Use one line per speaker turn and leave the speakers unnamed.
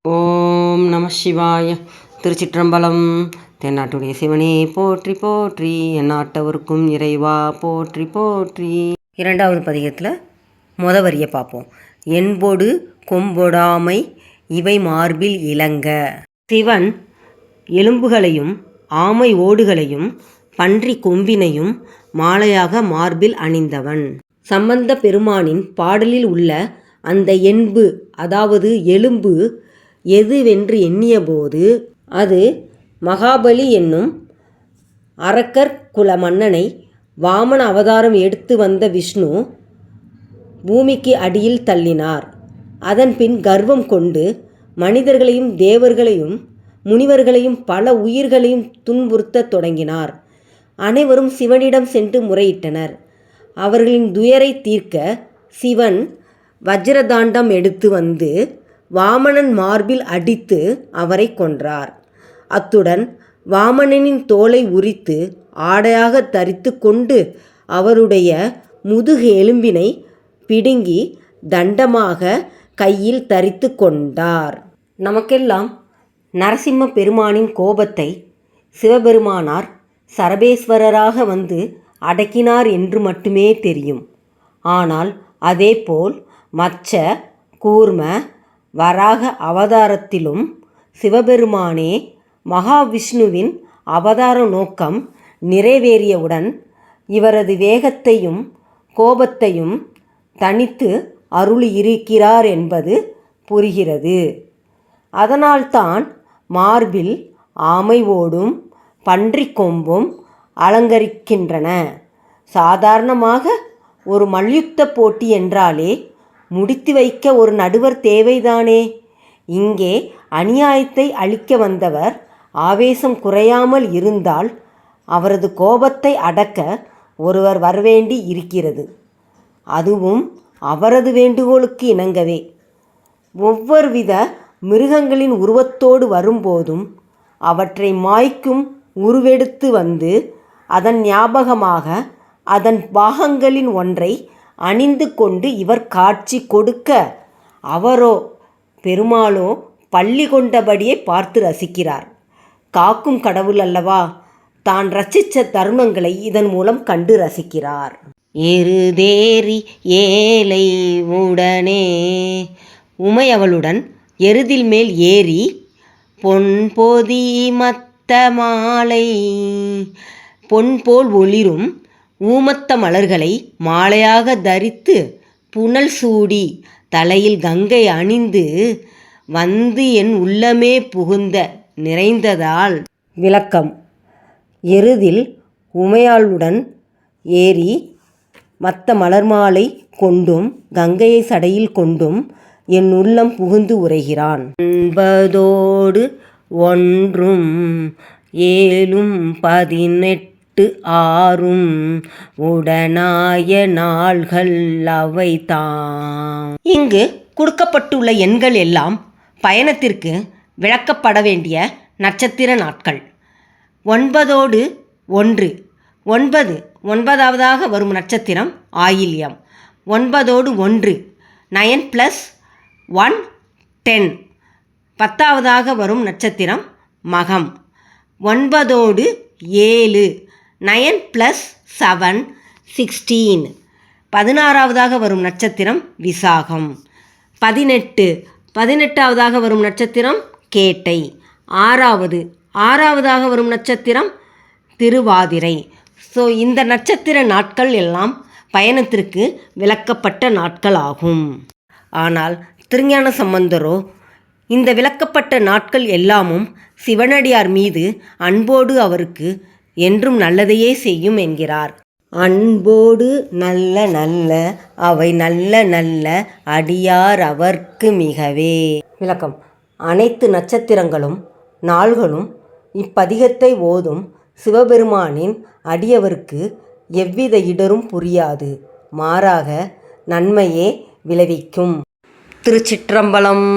ஓம் நம சிவாய. திருச்சிற்றம்பலம். தென்னாட்டுடைய சிவனே போற்றி போற்றி, எந்நாட்டவருக்கும் இறைவா போற்றி போற்றி. இரண்டாவது பதிகத்தில் வரியை பார்ப்போம். என்பொடு கொம்பொடாமை இவை மார்பில் இலங்க. சிவன் எலும்புகளையும் ஆமை ஓடுகளையும் பன்றி கொம்பினையும் மாலையாக மார்பில் அணிந்தவன். சம்பந்த பெருமானின் பாடலில் உள்ள அந்த என்பு, அதாவது எலும்பு எதுவென்று எண்ணியபோது அது மகாபலி என்னும் அரக்கர் குல மன்னனை வாமன அவதாரம் எடுத்து வந்த விஷ்ணு பூமிக்கு அடியில் தள்ளினார். அதன்பின் கர்வம் கொண்டு மனிதர்களையும் தேவர்களையும் முனிவர்களையும் பல உயிர்களையும் துன்புறுத்தத் தொடங்கினார். அனைவரும் சிவனிடம் சென்று முறையிட்டனர். அவர்களின் துயரை தீர்க்க சிவன் வஜ்ரதாண்டம் எடுத்து வந்து வாமனன் மார்பில் அடித்து அவரை கொன்றார். அத்துடன் வாமனனின் தோலை உரித்து ஆடையாக தரித்து கொண்டு அவருடைய முதுகு எலும்பினை பிடுங்கி தண்டமாக கையில் தரித்து கொண்டார். நமக்கெல்லாம் நரசிம்ம பெருமானின் கோபத்தை சிவபெருமானார் சரபேஸ்வரராக வந்து அடக்கினார் என்று மட்டுமே தெரியும். ஆனால் அதேபோல் மச்ச கூர்ம வராக அவதாரத்திலும் சிவபெருமானே மகாவிஷ்ணுவின் அவதார நோக்கம் நிறைவேறியவுடன் இவரது வேகத்தையும் கோபத்தையும் தனித்து அருளியிருக்கிறார் என்பது புரிகிறது. அதனால்தான் மார்பில் ஆமை ஓடும் பன்றி கொம்பும் அலங்கரிக்கின்றன. சாதாரணமாக ஒரு மல்யுத்த போட்டி என்றாலே முடித்து வைக்க ஒரு நடுவர் தேவைதானே. இங்கே அநியாயத்தை அழிக்க வந்தவர் ஆவேசம் குறையாமல் இருந்தால் அவரது கோபத்தை அடக்க ஒருவர் வரவேண்டி இருக்கிறது. அதுவும் அவரது வேண்டுகோளுக்கு இணங்கவே. ஒவ்வொரு வித மிருகங்களின் உருவத்தோடு வரும்போதும் அவற்றை மாய்க்கும் உருவெடுத்து வந்து அதன் ஞாபகமாக அதன் பாகங்களின் ஒன்றை அணிந்து கொண்டு இவர் காட்சி கொடுக்க அவரோ பெருமாளோ பள்ளி கொண்டபடியே பார்த்து ரசிக்கிறார். காக்கும் கடவுள் அல்லவா, தான் ரசித்த தர்மங்களை இதன் மூலம் கண்டு ரசிக்கிறார். எருதேறி ஏலை உடனே உமை அவளுடன் எருதில் மேல் ஏறி பொன்பொதி மத்த மாலை பொன்போல் ஒளிரும் ஊமத்த மலர்களை மாலையாக தரித்து புனல் சூடி தலையில் கங்கை அணிந்து வந்து என் உள்ளமே புகுந்த நிறைந்ததால். விளக்கம். எருதில் உமையாளுடன் ஏறி மத்த மலர் மாலை கொண்டும் கங்கையை சடையில் கொண்டும் என் உள்ளம் புகுந்து உரைகிறான். 9 1 7 18 6 உடனாய நாள்கள் அவை தாம். இங்கு கொடுக்கப்பட்டுள்ள எண்கள் எல்லாம் பயணத்திற்கு விளக்கப்பட வேண்டிய நட்சத்திர நாட்கள். 9 1 9 9வதாக வரும் நட்சத்திரம் ஆயில்யம். 9 1 9 + 1 10 10வதாக வரும் நட்சத்திரம் மகம். 9 7 9 + 7 16 16வதாக வரும் நட்சத்திரம் விசாகம். 18 18வதாக வரும் நட்சத்திரம் கேட்டை. 6வதாக வரும் நட்சத்திரம் திருவாதிரை. ஸோ இந்த நட்சத்திர நாட்கள் எல்லாம் பயணத்திற்கு விளக்கப்பட்ட நாட்கள் ஆகும். ஆனால் திருஞான சம்பந்தரோ இந்த விளக்கப்பட்ட நாட்கள் எல்லாமும் சிவனடியார் மீது அன்போடு அவருக்கு என்றும் நல்லதையே செய்யும் என்கிறார். அன்போடு நல்ல நல்ல அவை நல்ல நல்ல அடியார் அவர்க்கு மிகவே. விளக்கம். அனைத்து நட்சத்திரங்களும் நாள்களும் இப்பதிகத்தை ஓதும் சிவபெருமானின் அடியவருக்கு எவ்வித இடரும் புரியாது, மாறாக நன்மையே விளைவிக்கும். திருச்சிற்றம்பலம்.